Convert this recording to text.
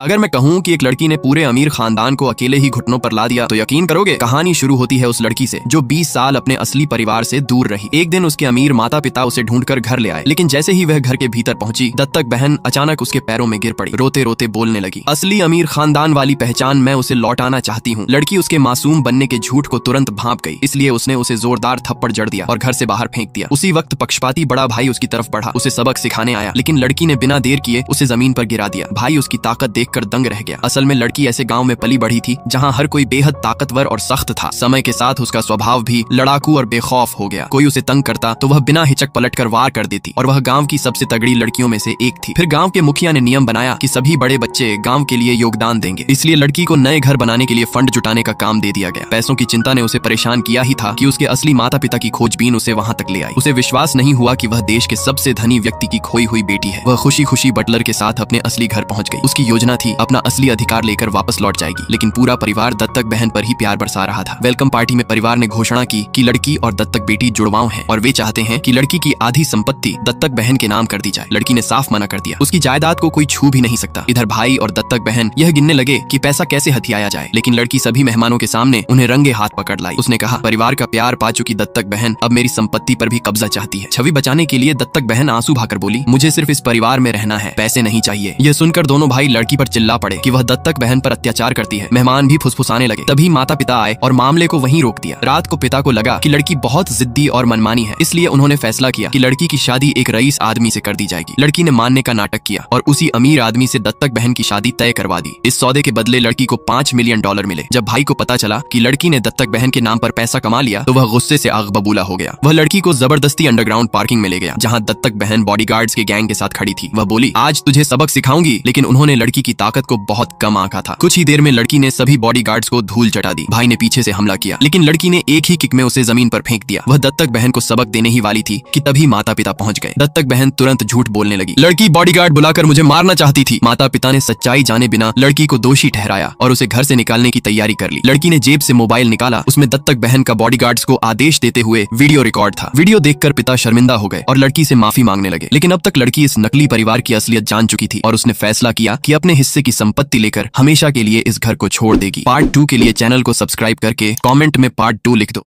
अगर मैं कहूं कि एक लड़की ने पूरे अमीर खानदान को अकेले ही घुटनों पर ला दिया तो यकीन करोगे? कहानी शुरू होती है उस लड़की से जो 20 साल अपने असली परिवार से दूर रही। एक दिन उसके अमीर माता पिता उसे ढूंढकर घर ले आए, लेकिन जैसे ही वह घर के भीतर पहुंची, दत्तक बहन अचानक उसके पैरों में गिर पड़ी। रोते रोते बोलने लगी, असली अमीर खानदान वाली पहचान मैं उसे लौटाना चाहती हूँ। लड़की उसके मासूम बनने के झूठ को तुरंत भांप गई, इसलिए उसने उसे जोरदार थप्पड़ जड़ दिया और घर से बाहर फेंक दिया। उसी वक्त पक्षपाती बड़ा भाई उसकी तरफ बढ़ा, उसे सबक सिखाने आया, लेकिन लड़की ने बिना देर किए उसे जमीन पर गिरा दिया। भाई उसकी ताकत देखकर दंग रह गया। असल में लड़की ऐसे गांव में पली बढ़ी थी जहां हर कोई बेहद ताकतवर और सख्त था। समय के साथ उसका स्वभाव भी लड़ाकू और बेखौफ हो गया। कोई उसे तंग करता तो वह बिना हिचक पलटकर वार कर देती और वह गांव की सबसे तगड़ी लड़कियों में से एक थी। फिर गांव के मुखिया ने नियम बनाया कि सभी बड़े बच्चे गांव के लिए योगदान देंगे, इसलिए लड़की को नए घर बनाने के लिए फंड जुटाने का काम दे दिया गया। पैसों की चिंता ने उसे परेशान किया ही था कि उसके असली माता पिता की खोजबीन उसे वहां तक ले आई। उसे विश्वास नहीं हुआ कि वह देश के सबसे धनी व्यक्ति की खोई हुई बेटी है। वह खुशी खुशी बटलर के साथ अपने असली घर पहुंच गई। उसकी योजना थी अपना असली अधिकार लेकर वापस लौट जाएगी, लेकिन पूरा परिवार दत्तक बहन पर ही प्यार बरसा रहा था। वेलकम पार्टी में परिवार ने घोषणा की कि लड़की और दत्तक बेटी जुड़वाओ हैं और वे चाहते हैं कि लड़की की आधी संपत्ति दत्तक बहन के नाम कर दी जाए। लड़की ने साफ मना कर दिया, उसकी जायदाद को कोई छू भी नहीं सकता। इधर भाई और दत्तक बहन यह गिनने लगे कि पैसा कैसे हथियाया जाए, लेकिन लड़की सभी मेहमानों के सामने उन्हें रंगे हाथ पकड़ लाई। उसने कहा, परिवार का प्यार पा चुकी दत्तक बहन अब मेरी संपत्ति पर भी कब्जा चाहती है। छवि बचाने के लिए दत्तक बहन आंसू बहाकर बोली, मुझे सिर्फ इस परिवार में रहना है, पैसे नहीं चाहिए। यह सुनकर दोनों भाई लड़की पर चिल्ला पड़े कि वह दत्तक बहन पर अत्याचार करती है। मेहमान भी फुसफुसाने लगे। तभी माता पिता आए और मामले को वहीं रोक दिया। रात को पिता को लगा कि लड़की बहुत जिद्दी और मनमानी है, इसलिए उन्होंने फैसला किया कि लड़की की शादी एक रईस आदमी से कर दी जाएगी। लड़की ने मानने का नाटक किया और उसी अमीर आदमी से दत्तक बहन की शादी तय करवा दी। इस सौदे के बदले लड़की को $5 मिलियन मिले। जब भाई को पता चला कि लड़की ने दत्तक बहन के नाम पर पैसा कमा लिया तो वह गुस्से से आग बबूला हो गया। वह लड़की को जबरदस्ती अंडरग्राउंड पार्किंग में ले गया, जहाँ दत्तक बहन बॉडीगार्ड्स के गैंग के साथ खड़ी थी। वह बोली, आज तुझे सबक सिखाऊंगी, लेकिन उन्होंने लड़की की ताकत को बहुत कम आंका था। कुछ ही देर में लड़की ने सभी बॉडीगार्ड्स को धूल चटा दी। भाई ने पीछे से हमला किया, लेकिन लड़की ने एक ही किक में उसे जमीन पर फेंक दिया। वह दत्तक बहन को सबक देने ही वाली थी कि तभी माता पिता पहुंच गए। दत्तक बहन तुरंत झूठ बोलने लगी, लड़की बॉडीगार्ड बुलाकर मुझे मारना चाहती थी। माता पिता ने सच्चाई जाने बिना लड़की को दोषी ठहराया और उसे घर से निकालने की तैयारी कर ली। लड़की ने जेब से मोबाइल निकाला, उसमें दत्तक बहन का बॉडीगार्ड्स को आदेश देते हुए वीडियो रिकॉर्ड था। वीडियो देखकर पिता शर्मिंदा हो गए और लड़की से माफी मांगने लगे, लेकिन अब तक लड़की इस नकली परिवार की असलियत जान चुकी थी और उसने फैसला किया कि अपने हिस्से की संपत्ति लेकर हमेशा के लिए इस घर को छोड़ देगी। पार्ट 2 के लिए चैनल को सब्सक्राइब करके कमेंट में पार्ट 2 लिख दो।